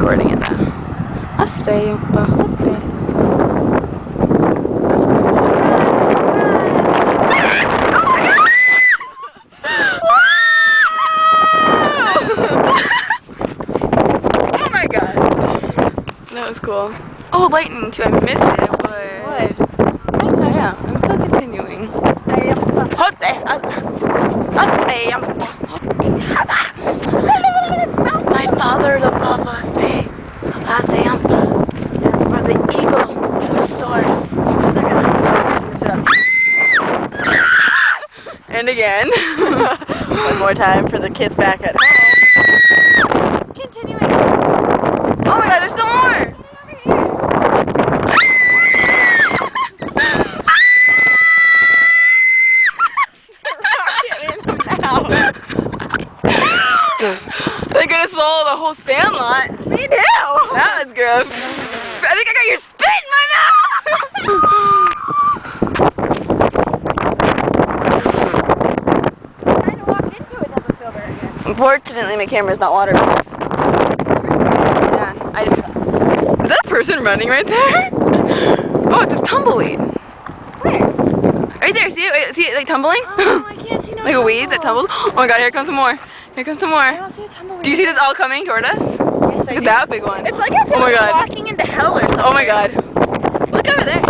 recording it though. Hostay, hostay. Oh my gosh. That was cool. Oh, lightning too. I missed it. It would. Oh, yeah, I'm still continuing. My father's above us. For the eagle who soars. And again. One more time for the kids back at home. Continuing. Oh my god, there's still more! They're gonna swallow the whole sandlot. Me too! That was gross. I think I got your spit in my mouth! Trying to walk into it doesn't feel very good. Unfortunately, my camera's not waterproof. Yeah, is that a person running right there? Oh, it's a tumbleweed. Where? Right there, see it? Wait, see it like tumbling? Oh, I can't see no Like a weed that tumbles? Oh my god, here comes some more. Here comes some more. I don't see a tumbleweed. Do you see this all coming toward us? Yes, I Look do. at that big one. It's like I feel Oh my like god. walking into hell or something. Oh my god. Look over there.